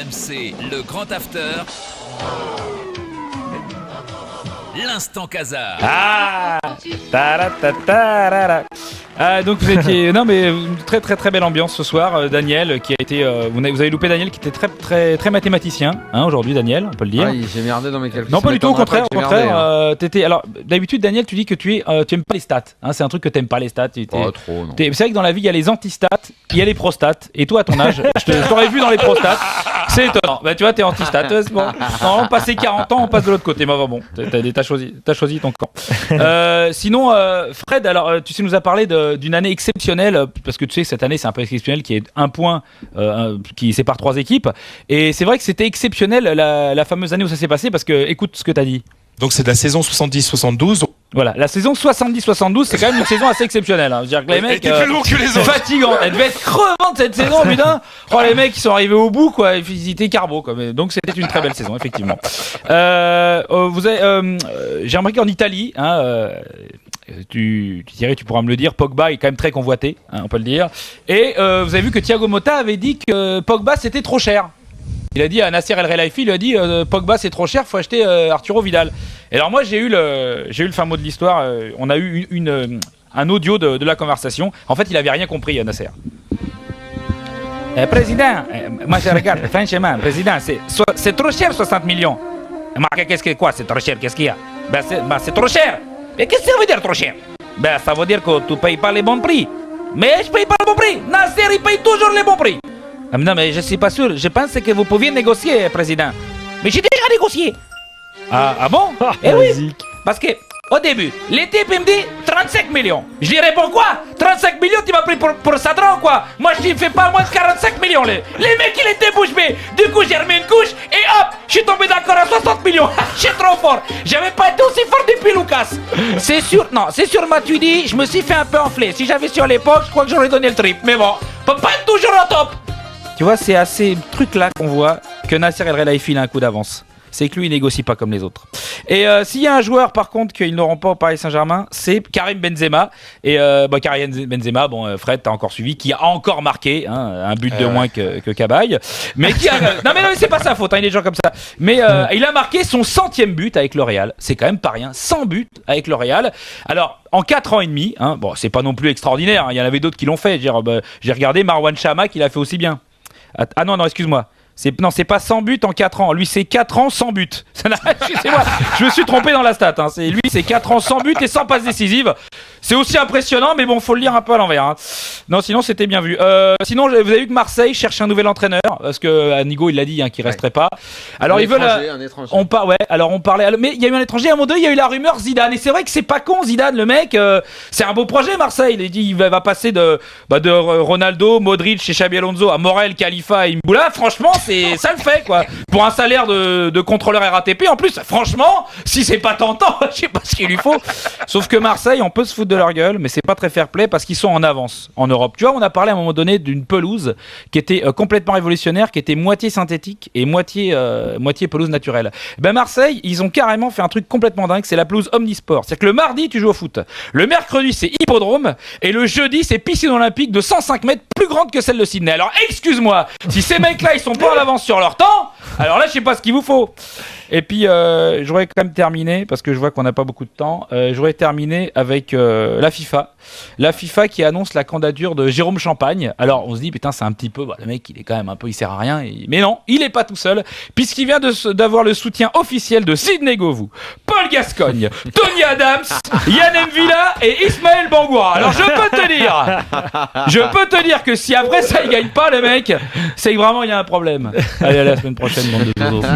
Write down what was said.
RMC, le grand after. L'instant Casar. Ah, donc vous étiez non mais une très très très belle ambiance ce soir. Daniel qui a été vous avez loupé Daniel qui était très très très mathématicien aujourd'hui. Daniel, on peut le dire. Oui, j'ai merdé dans mes calculs. Non, pas du tout, au contraire. T'étais alors d'habitude Daniel, tu dis que tu aimes pas les stats. C'est un truc que t'aimes pas les stats. Pas trop. Non. C'est vrai que dans la vie il y a les anti-stats, il y a les prostats. Et toi à ton âge, je t'aurais vu dans les prostats. C'est étonnant. Bah tu vois, t'es anti-stat. Bon, non, passer 40 ans, on passe de l'autre côté. Mais bon, t'as choisi ton camp. Sinon, Fred, alors tu sais, nous a parlé d'une année exceptionnelle parce que tu sais que cette année c'est un peu exceptionnel, qui est un point qui sépare 3 équipes. Et c'est vrai que c'était exceptionnel la fameuse année où ça s'est passé parce que écoute ce que t'as dit. Donc c'est de la saison 70-72. Voilà, la saison 70-72, c'est quand même une saison assez exceptionnelle. C'est-à-dire que les mecs, plus long que les autres. fatigant. Elle devait être crevante cette saison, putain. Oh, les mecs, ils sont arrivés au bout, quoi. Ils étaient carbo, quoi. Donc c'était une très belle saison, effectivement. J'ai remarqué en Italie, Thierry, tu pourras me le dire, Pogba est quand même très convoité, on peut le dire. Et vous avez vu que Thiago Motta avait dit que Pogba c'était trop cher. Il a dit à Nasser El Khelaifi, il a dit Pogba c'est trop cher, faut acheter Arturo Vidal. Et alors moi j'ai eu le fin mot de l'histoire. On a eu un audio de la conversation. En fait il avait rien compris, Nasser. Président, moi je regarde, franchement, président, c'est trop cher 60 millions. Qu'est-ce que quoi, c'est trop cher, qu'est-ce qu'il y a? C'est trop cher. Mais qu'est-ce que ça veut dire trop cher? Ça veut dire que tu payes pas les bons prix. Mais je paye pas les bons prix. Nasser il paye toujours les bons prix. Non mais je suis pas sûr, je pense que vous pouviez négocier, président. Mais j'ai déjà négocié. Ah bon? Eh oui, parce que au début, les types me dit 35 millions. Je lui réponds quoi? 35 millions, tu m'as pris pour Sadran quoi? Moi je lui fais pas moins de 45 millions. Les mecs ils étaient bouche bée. Du coup j'ai remis une couche et hop, je suis tombé d'accord à 60 millions. Je suis trop fort. J'avais pas été aussi fort depuis Lucas. C'est sûr, Matuidi, je me suis fait un peu enfler. Si j'avais su à l'époque, je crois que j'aurais donné le trip. Mais bon, peut pas être toujours au top. Tu vois, c'est à ces trucs-là qu'on voit que Nasser El Khelaifi a un coup d'avance. C'est que lui, il négocie pas comme les autres. Et s'il y a un joueur, par contre, qu'ils n'auront pas au Paris Saint-Germain, c'est Karim Benzema. Et Karim Benzema, Fred, t'as encore suivi, qui a encore marqué un but de moins que Cabaye. Mais qui a... non, mais c'est pas sa faute, il y a des gens comme ça. Mais il a marqué son 100e but avec le Real. C'est quand même pas rien. 100 buts avec le Real. Alors, en 4 ans et demi, c'est pas non plus extraordinaire. Il y en avait d'autres qui l'ont fait. J'ai regardé Marwan Chama qui l'a fait aussi bien. Ah non, excuse-moi. C'est pas 100 buts en 4 ans. Lui, c'est 4 ans, 100 buts. Excusez-moi, je me suis trompé dans la stat. Lui, c'est 4 ans, 100 buts et 100 passes décisives. C'est aussi impressionnant, mais bon, faut le lire un peu à l'envers. Non, sinon, c'était bien vu. Sinon, vous avez vu que Marseille cherche un nouvel entraîneur, parce que Anigo, il l'a dit, qu'il resterait pas. Alors, ils veulent. Un étranger. On parlait. Mais il y a eu un étranger. À un moment donné, il y a eu la rumeur Zidane. Et c'est vrai que c'est pas con, Zidane, le mec. C'est un beau projet, Marseille. Il dit, il va passer de Ronaldo, Modric et Xabi Alonso à Morel, Khalifa et Mboula. Franchement, ça le fait quoi. Pour un salaire de contrôleur RATP en plus, franchement, si c'est pas tentant, je sais pas ce qu'il lui faut. Sauf que Marseille, on peut se foutre de leur gueule, mais c'est pas très fair play parce qu'ils sont en avance en Europe. Tu vois, on a parlé à un moment donné d'une pelouse qui était complètement révolutionnaire, qui était moitié synthétique et moitié pelouse naturelle. Marseille, ils ont carrément fait un truc complètement dingue, c'est la pelouse omnisport. C'est-à-dire que le mardi, tu joues au foot. Le mercredi, c'est hippodrome et le jeudi, c'est piscine olympique de 105 mètres plus grande que celle de Sydney. Alors, excuse-moi, si ces mecs-là, ils sont pas en avance sur leur temps, alors là je sais pas ce qu'il vous faut. Et puis j'aurais quand même terminé, parce que je vois qu'on n'a pas beaucoup de temps, j'aurais terminé avec la FIFA qui annonce la candidature de Jérôme Champagne. Alors on se dit putain c'est un petit peu, le mec il est quand même un peu, il sert à rien, mais non, il est pas tout seul, puisqu'il vient d'avoir le soutien officiel de Sidney Govou, Paul Gascogne, Tony Adams, Yann M'Vila et Ismaël Bangoura. Alors je peux te dire que si après ça il gagne pas le mec, c'est que vraiment il y a un problème. Allez, à la semaine prochaine, bande de dodos.